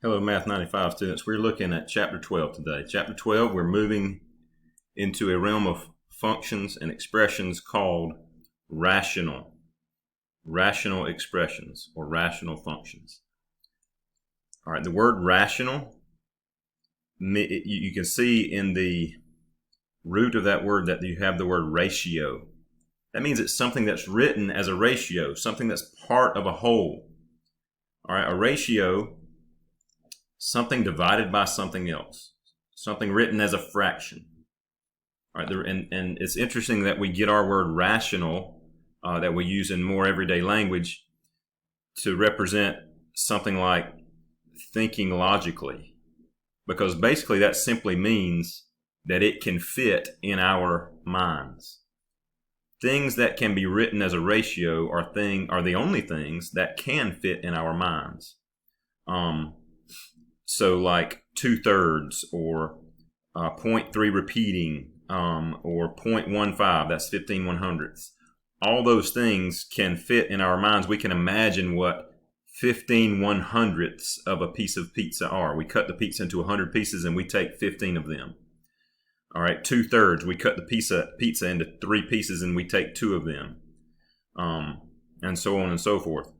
Hello, Math 95 students. We're looking at Chapter 12 today. Chapter 12, we're moving into a realm of functions and expressions called rational expressions or rational functions. All right, the word rational, you can see in the root of that word that you have the word ratio. That means it's something that's written as a ratio, something that's part of a whole. All right, a ratio, something divided by something else, something written as a fraction. All right, and it's interesting that we get our word rational that we use in more everyday language to represent something like thinking logically, because basically that simply means that it can fit in our minds. Things that can be written as a ratio are the only things that can fit in our minds. So like 2/3 or 0.3 repeating or 0.15, that's 15/100ths. All those things can fit in our minds. We can imagine what 15/100ths of a piece of pizza are. We cut the pizza into 100 pieces and we take 15 of them. All right, 2/3, we cut the pizza into 3 pieces and we take 2 of them, and so on and so forth.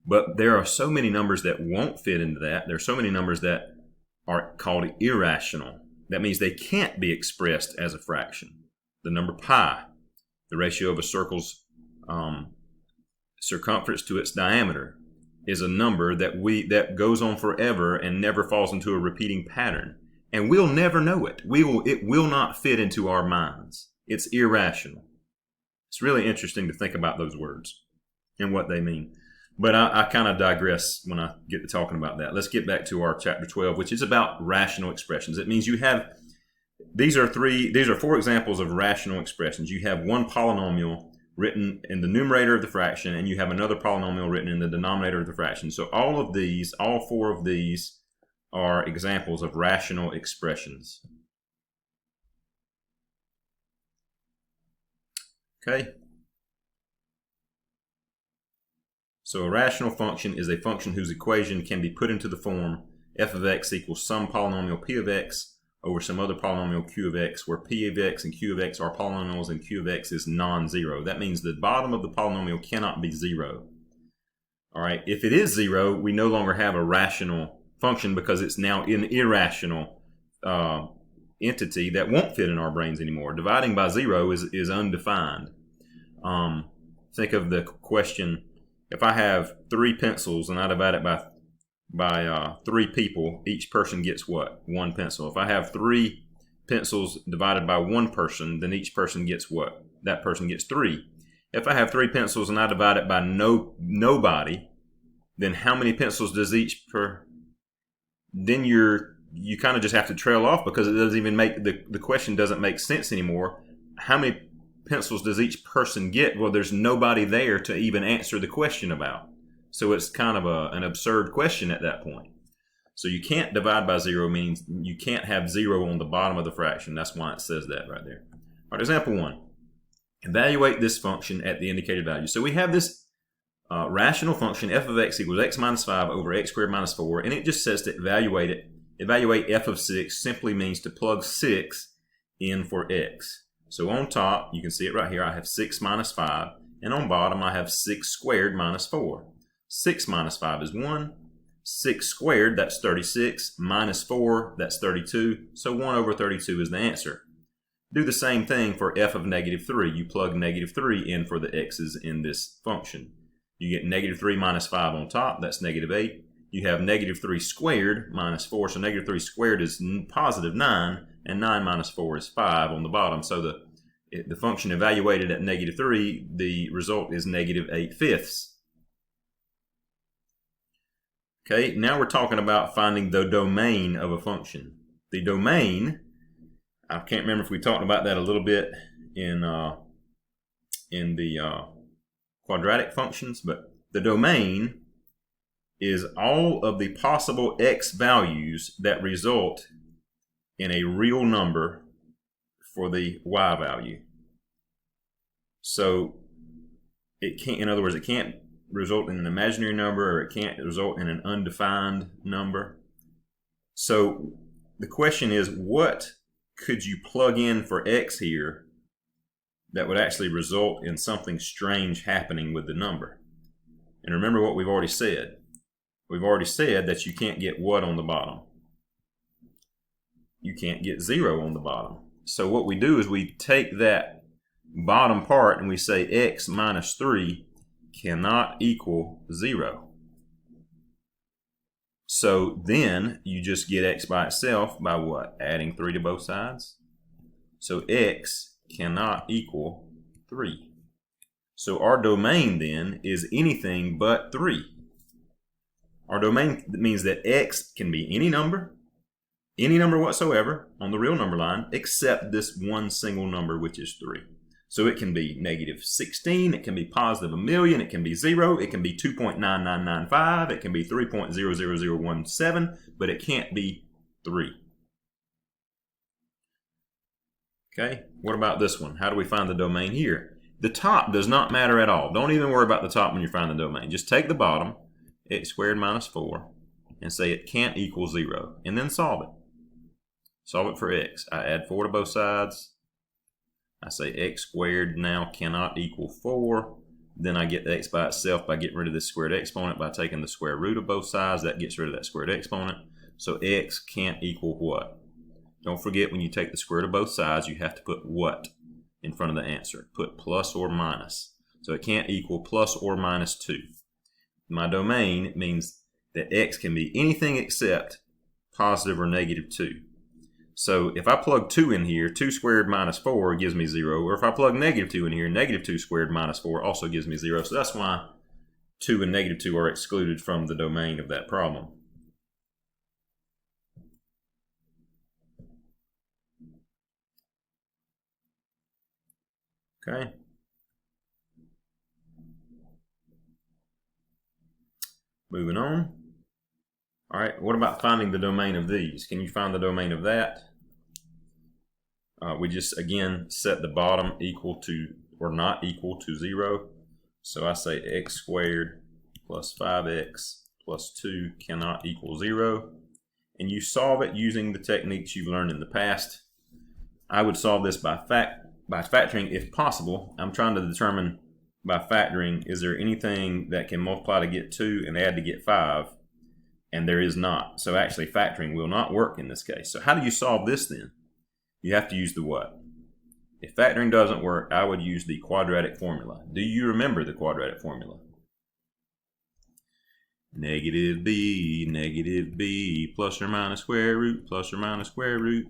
But there are so many numbers that won't fit into that. There are so many numbers that are called irrational. That means they can't be expressed as a fraction. The number pi, the ratio of a circle's circumference to its diameter, is a number that goes on forever and never falls into a repeating pattern. And we'll never know it. It will not fit into our minds. It's irrational. It's really interesting to think about those words and what they mean. But I kind of digress when I get to talking about that. Let's get back to our chapter 12, which is about rational expressions. It means you have, these are 4 examples of rational expressions. You have one polynomial written in the numerator of the fraction, and you have another polynomial written in the denominator of the fraction. So all 4 of these are examples of rational expressions. Okay. So a rational function is a function whose equation can be put into the form f of x equals some polynomial p of x over some other polynomial q of x, where p of x and q of x are polynomials and q of x is non-zero. That means the bottom of the polynomial cannot be 0. All right, if it is 0, we no longer have a rational function because it's now an irrational entity that won't fit in our brains anymore. Dividing by 0 is undefined. Think of the question, if I have 3 pencils and I divide it by 3 people, each person gets what? 1 pencil. If I have 3 pencils divided by 1 person, then each person gets what? That person gets 3. If I have 3 pencils and I divide it by nobody, then how many pencils does each per? Then you kind of just have to trail off, because it doesn't even make the question doesn't make sense anymore. How many pencils does each person get? Well, there's nobody there to even answer the question about. So it's kind of an absurd question at that point. So you can't divide by 0 means you can't have 0 on the bottom of the fraction. That's why it says that right there. All right, example 1. Evaluate this function at the indicated value. So we have this rational function f of x equals x minus 5 over x squared minus 4, and it just says to evaluate it. Evaluate f of 6 simply means to plug 6 in for x. So on top, you can see it right here, I have 6 minus 5, and on bottom I have 6 squared minus 4. 6 minus 5 is 1, 6 squared, that's 36, minus 4, that's 32, so 1 over 32 is the answer. Do the same thing for f of negative 3. You plug negative 3 in for the x's in this function. You get negative 3 minus 5 on top, that's negative 8. You have negative 3 squared minus 4, so negative 3 squared is positive 9, and 9 minus 4 is 5 on the bottom. So the function evaluated at negative 3, the result is negative 8/5. Okay, now we're talking about finding the domain of a function. The domain, I can't remember if we talked about that a little bit in the quadratic functions, but the domain is all of the possible x values that result in a real number for the y value. So it can't, in other words, it can't result in an imaginary number, or it can't result in an undefined number. So the question is, what could you plug in for x here that would actually result in something strange happening with the number? And remember what we've already said. We've already said that you can't get what on the bottom? You can't get 0 on the bottom. So what we do is we take that bottom part and we say x minus 3 cannot equal 0. So then you just get x by itself by what? Adding 3 to both sides. So x cannot equal 3. So our domain then is anything but 3. Our domain means that x can be any number whatsoever on the real number line, except this one single number, which is 3. So it can be negative 16, it can be positive 1,000,000, it can be 0, it can be 2.9995, it can be 3.00017, but it can't be 3. Okay, what about this one? How do we find the domain here? The top does not matter at all. Don't even worry about the top when you find the domain. Just take the bottom, x squared minus 4, and say it can't equal 0, and then solve it. Solve it for x. I add 4 to both sides. I say x squared now cannot equal 4. Then I get x by itself by getting rid of this squared exponent by taking the square root of both sides. That gets rid of that squared exponent. So x can't equal what? Don't forget, when you take the square root of both sides, you have to put what in front of the answer. Put plus or minus. So it can't equal plus or minus 2. My domain means that x can be anything except positive or negative 2. So if I plug 2 in here, 2 squared minus 4 gives me 0. Or if I plug negative 2 in here, negative 2 squared minus 4 also gives me 0. So that's why 2 and negative 2 are excluded from the domain of that problem. Okay. Moving on. All right, what about finding the domain of these? Can you find the domain of that? We just, again, set the bottom equal to or not equal to 0. So I say x squared plus 5x plus 2 cannot equal 0. And you solve it using the techniques you've learned in the past. I would solve this by factoring if possible. I'm trying to determine by factoring, is there anything that can multiply to get 2 and add to get 5? And there is not. So actually factoring will not work in this case. So how do you solve this then? You have to use the what? If factoring doesn't work, I would use the quadratic formula. Do you remember the quadratic formula? Negative b, plus or minus square root,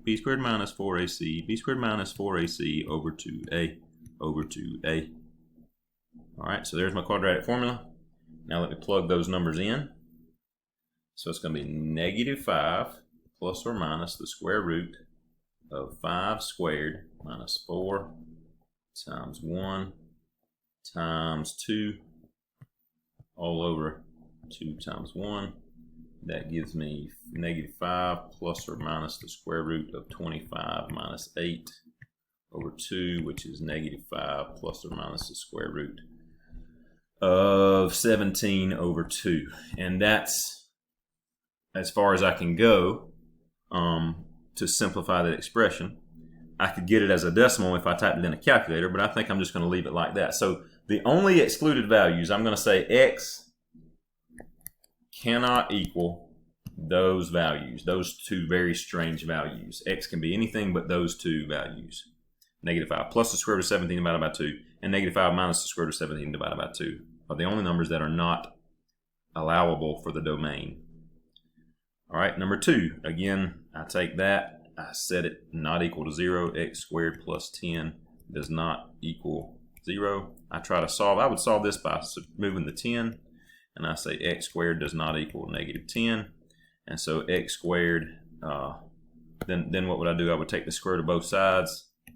b squared minus 4ac over 2a over 2a. All right, so there's my quadratic formula. Now let me plug those numbers in. So it's going to be negative 5 plus or minus the square root of 5 squared minus 4 times 1 times 2 all over 2 times 1. That gives me negative 5 plus or minus the square root of 25 minus 8 over 2, which is negative 5 plus or minus the square root of 17 over 2. And that's as far as I can go to simplify that expression. I could get it as a decimal if I typed it in a calculator, but I think I'm just going to leave it like that. So the only excluded values, I'm going to say x cannot equal those values, those two very strange values. X can be anything but those two values. Negative 5 plus the square root of 17 divided by 2, and negative 5 minus the square root of 17 divided by 2 are the only numbers that are not allowable for the domain. All right, number 2. Again, I take that, I set it not equal to 0. X squared plus 10 does not equal 0. I try to solve, I would solve this by moving the 10, and I say x squared does not equal negative 10. And so x squared, then what would I do? I would take the square root of both sides to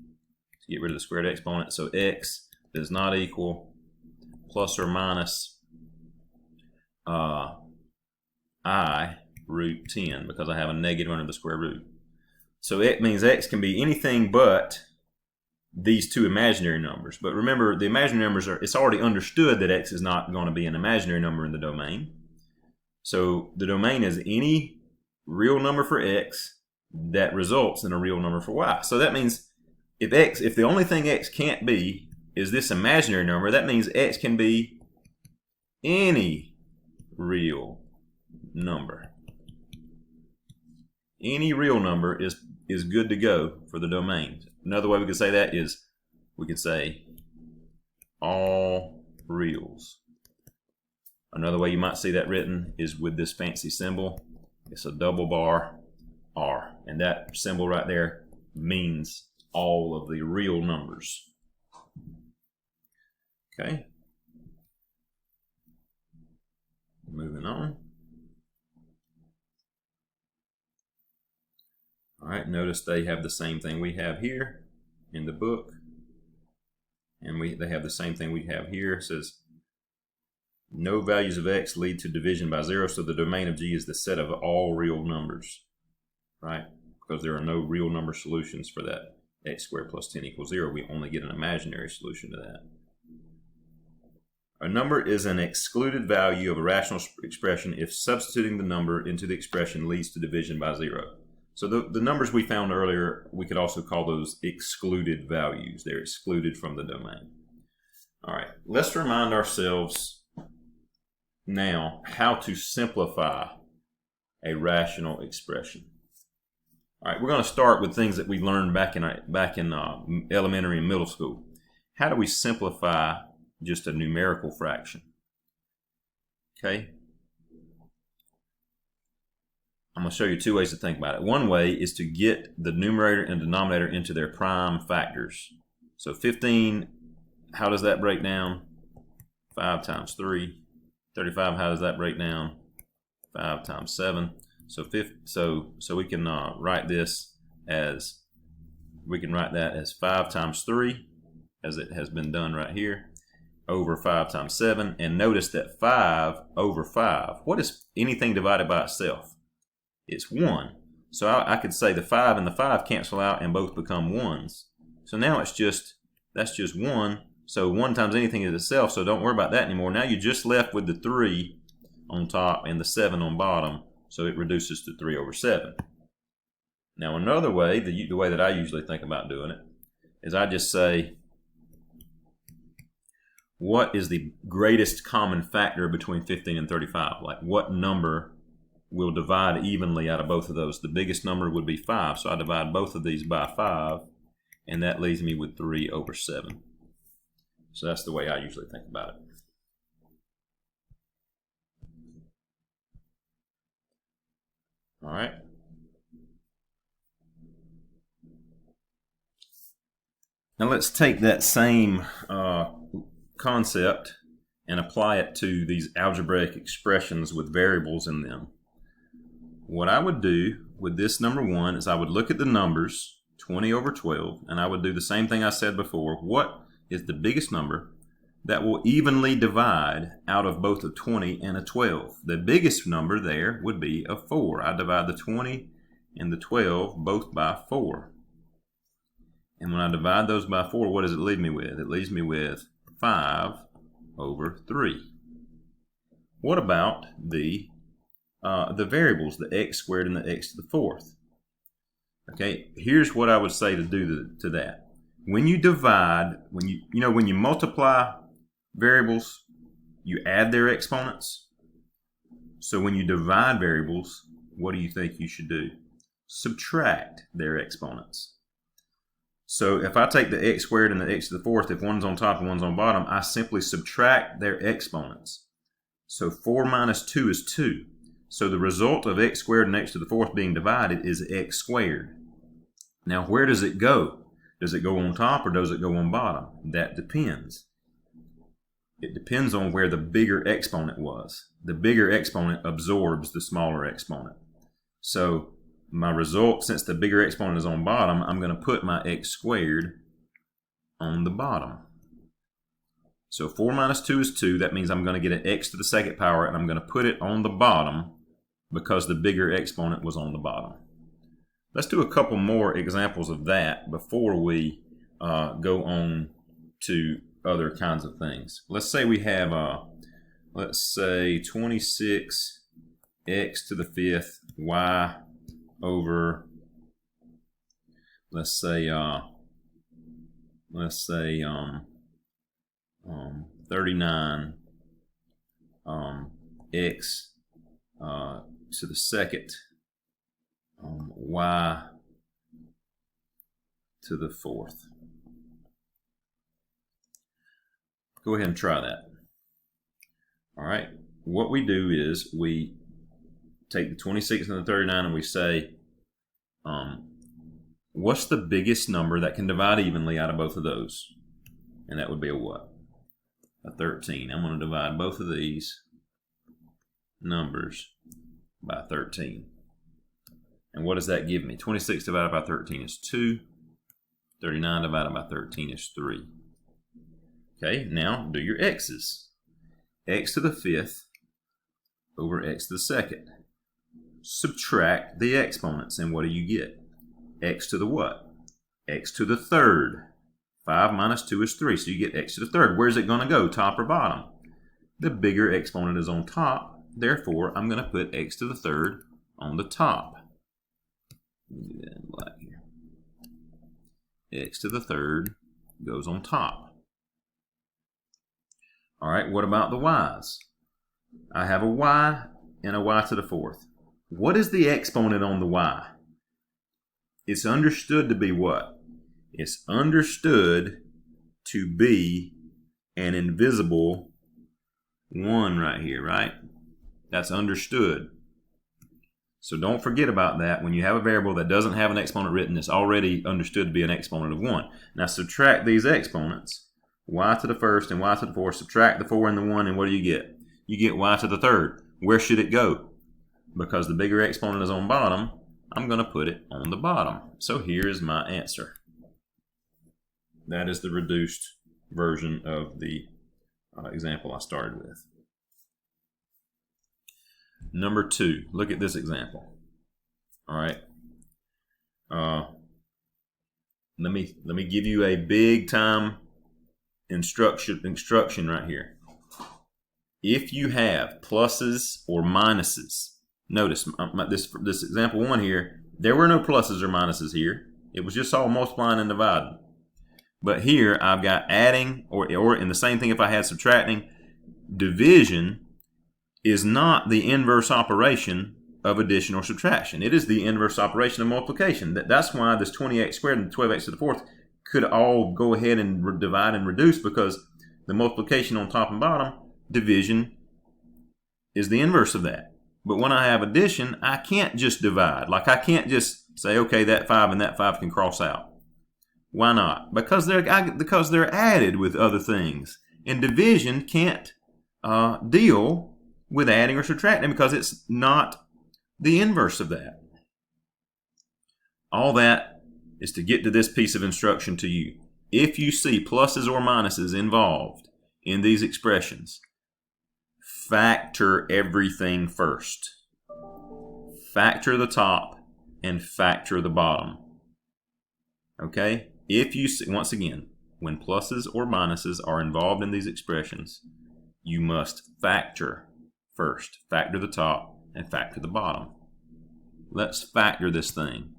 get rid of the squared exponent. So x does not equal plus or minus I root 10, because I have a negative under the square root. So it means x can be anything but these two imaginary numbers. But remember, the imaginary numbers it's already understood that x is not going to be an imaginary number in the domain. So the domain is any real number for x that results in a real number for y. So that means if the only thing x can't be is this imaginary number, that means x can be any real number. Any real number is good to go for the domain. Another way we could say that is we could say all reals. Another way you might see that written is with this fancy symbol. It's a double bar R, and that symbol right there means all of the real numbers. Okay. Moving on. All right, notice they have the same thing we have here in the book. And they have the same thing we have here. It says, no values of x lead to division by 0, so the domain of G is the set of all real numbers, right? Because there are no real number solutions for that x squared plus 10 equals 0. We only get an imaginary solution to that. A number is an excluded value of a rational expression if substituting the number into the expression leads to division by 0. So the numbers we found earlier, we could also call those excluded values. They're excluded from the domain. All right, let's remind ourselves now how to simplify a rational expression. All right, we're going to start with things that we learned back in elementary and middle school. How do we simplify just a numerical fraction? Okay. I'm going to show you two ways to think about it. One way is to get the numerator and denominator into their prime factors. So 15, how does that break down? 5 times 3. 35, how does that break down? 5 times 7. So we can write this as, we can write that as 5 times 3, as it has been done right here, over 5 times 7. And notice that 5 over 5, what is anything divided by itself? It's 1. So I could say the 5 and the 5 cancel out and both become 1s. So now that's just 1. So 1 times anything is itself, so don't worry about that anymore. Now you're just left with the 3 on top and the 7 on bottom, so it reduces to 3 over 7. Now another way, the way that I usually think about doing it, is I just say, what is the greatest common factor between 15 and 35? Like what number will divide evenly out of both of those? The biggest number would be 5, so I divide both of these by 5, and that leaves me with 3 over 7. So that's the way I usually think about it. All right. Now let's take that same concept and apply it to these algebraic expressions with variables in them. What I would do with this number 1 is I would look at the numbers 20 over 12, and I would do the same thing I said before. What is the biggest number that will evenly divide out of both a 20 and a 12? The biggest number there would be a 4. I divide the 20 and the 12 both by 4. And when I divide those by 4, what does it leave me with? It leaves me with 5 over 3. What about the variables, the x squared and the x to the 4th? Okay, here's what I would say to do to that. When you divide, when you multiply variables, you add their exponents. So when you divide variables, what do you think you should do? Subtract their exponents. So if I take the x squared and the x to the 4th, if one's on top and one's on bottom, I simply subtract their exponents. So 4 minus 2 is 2. So the result of x squared and x to the 4th being divided is x squared. Now where does it go? Does it go on top or does it go on bottom? That depends. It depends on where the bigger exponent was. The bigger exponent absorbs the smaller exponent. So my result, since the bigger exponent is on bottom, I'm going to put my x squared on the bottom. So 4 minus 2 is 2. That means I'm going to get an x to the 2nd power, and I'm going to put it on the bottom because the bigger exponent was on the bottom. Let's do a couple more examples of that before we go on to other kinds of things. Let's say we have, let's say 26 x to the 5th y over, let's say 39 x to the 2nd y to the 4th. Go ahead and try that. All right. What we do is we take the 26 and the 39 and we say, what's the biggest number that can divide evenly out of both of those? And that would be a what? A 13. I'm going to divide both of these numbers by 13. And what does that give me? 26 divided by 13 is 2. 39 divided by 13 is 3. Okay, now do your x's. X to the 5th over x to the 2nd. Subtract the exponents, and what do you get? X to the what? X to the 3rd. 5 minus 2 is 3, so you get x to the 3rd. Where's it going to go, top or bottom? The bigger exponent is on top, therefore I'm going to put x to the 3rd on the top. Let me do that in black here. X to the 3rd goes on top. All right, what about the y's? I have a y and a y to the 4th. What is the exponent on the y? It's understood to be what? It's understood to be an invisible 1 right here, right? That's understood. So don't forget about that. When you have a variable that doesn't have an exponent written, it's already understood to be an exponent of 1. Now subtract these exponents. Y to the 1st and y to the 4th, subtract the 4 and the 1, and what do you get? You get y to the 3rd. Where should it go? Because the bigger exponent is on bottom, I'm going to put it on the bottom. So here is my answer. That is the reduced version of the example I started with. Number 2, look at this example. All right. Let me give you a big time instruction right here. If you have pluses or minuses, notice this example 1 here, there were no pluses or minuses here. It was just all multiplying and dividing. But here I've got adding, or in the same thing if I had subtracting. Division is not the inverse operation of addition or subtraction. It is the inverse operation of multiplication. That's why this 20x squared and 12x to the 4th could all go ahead and divide and reduce, because the multiplication on top and bottom, division, is the inverse of that. But when I have addition, I can't just divide. Like I can't just say, okay, that 5 and that 5 can cross out. Why not? Because they're added with other things. And division can't deal with adding or subtracting because it's not the inverse of that. All that is to get to this piece of instruction to you. If you see pluses or minuses involved in these expressions, factor everything first. Factor the top and factor the bottom. Okay? If you see, once again, when pluses or minuses are involved in these expressions, you must factor first. Factor the top and factor the bottom. Let's factor this thing.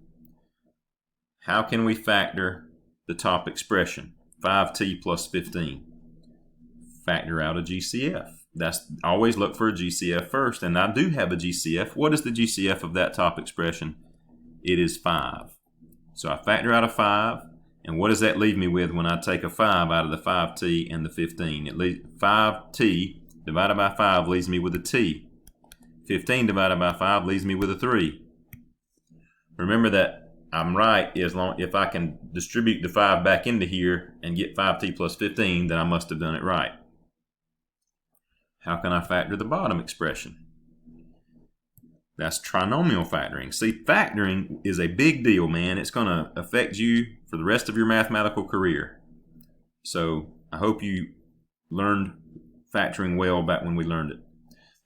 How can we factor the top expression? 5t plus 15. Factor out a GCF. Always look for a GCF first, and I do have a GCF. What is the GCF of that top expression? It is 5. So I factor out a 5, and what does that leave me with when I take a 5 out of the 5t and the 15? 5t divided by 5 leaves me with a t. 15 divided by 5 leaves me with a 3. Remember that I'm right if I can distribute the 5 back into here and get 5t plus 15, then I must have done it right. How can I factor the bottom expression? That's trinomial factoring. See, factoring is a big deal, man. It's going to affect you for the rest of your mathematical career. So I hope you learned factoring well back when we learned it.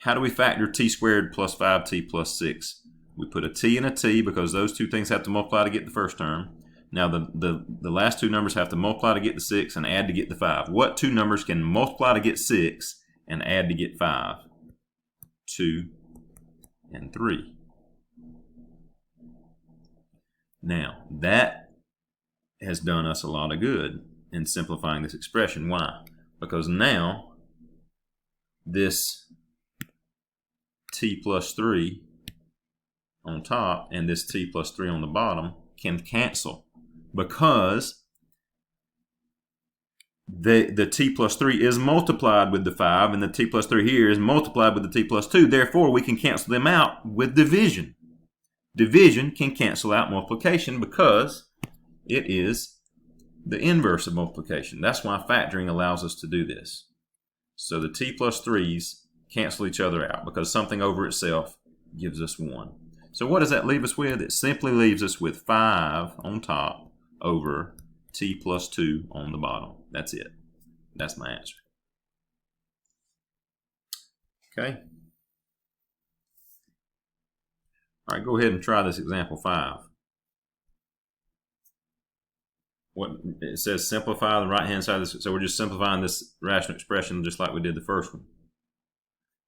How do we factor t squared plus 5t plus 6? We put a t and a t because those two things have to multiply to get the first term. Now the last two numbers have to multiply to get the 6 and add to get the 5. What two numbers can multiply to get 6 and add to get 5? 2 and 3. Now that has done us a lot of good in simplifying this expression. Why? Because now this t plus 3 on top and this t plus 3 on the bottom can cancel, because the t plus 3 is multiplied with the 5 and the t plus 3 here is multiplied with the t plus 2. Therefore, we can cancel them out with division. Division can cancel out multiplication because it is the inverse of multiplication. That's why factoring allows us to do this. So the t plus 3's cancel each other out because something over itself gives us 1. So what does that leave us with? It simply leaves us with 5 on top over t plus 2 on the bottom. That's it. That's my answer. Okay. All right, go ahead and try this example 5. What it says, simplify the right hand side of this. So we're just simplifying this rational expression just like we did the first one.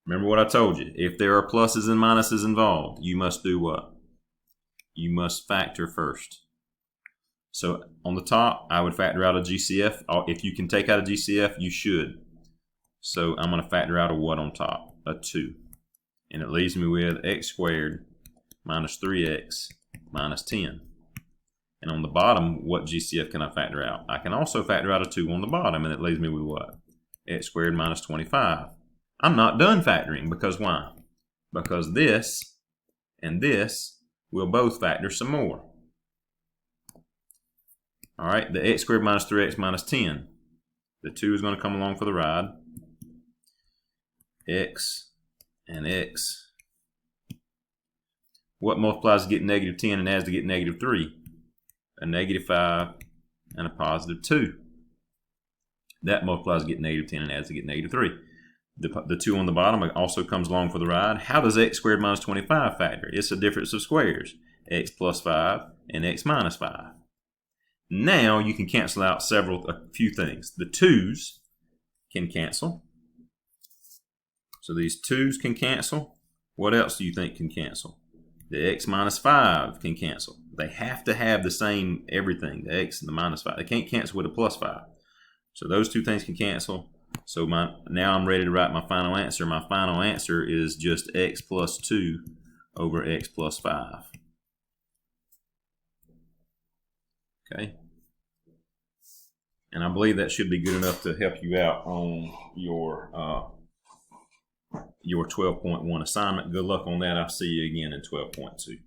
Remember what I told you. If there are pluses and minuses involved, you must do what? You must factor first. So on the top, I would factor out a GCF. If you can take out a GCF, you should. So I'm going to factor out a what on top? A 2. And it leaves me with x squared minus 3x minus 10. And on the bottom, what GCF can I factor out? I can also factor out a 2 on the bottom, and it leaves me with what? X squared minus 25. I'm not done factoring, because why? Because this and this will both factor some more. All right, the x squared minus 3x minus 10. The 2 is going to come along for the ride. X and x. What multiplies to get negative 10 and adds to get negative 3? A negative 5 and a positive 2. That multiplies to get negative 10 and adds to get negative 3. The 2 on the bottom also comes along for the ride. How does x squared minus 25 factor? It's a difference of squares. X plus 5 and x minus 5. Now you can cancel out a few things. The 2's can cancel. So these 2's can cancel. What else do you think can cancel? The x minus 5 can cancel. They have to have the same everything, the x and the minus 5. They can't cancel with a plus 5. So those two things can cancel. So now I'm ready to write my final answer. My final answer is just x plus 2 over x plus 5. Okay. And I believe that should be good enough to help you out on your 12.1 assignment. Good luck on that. I'll see you again in 12.2.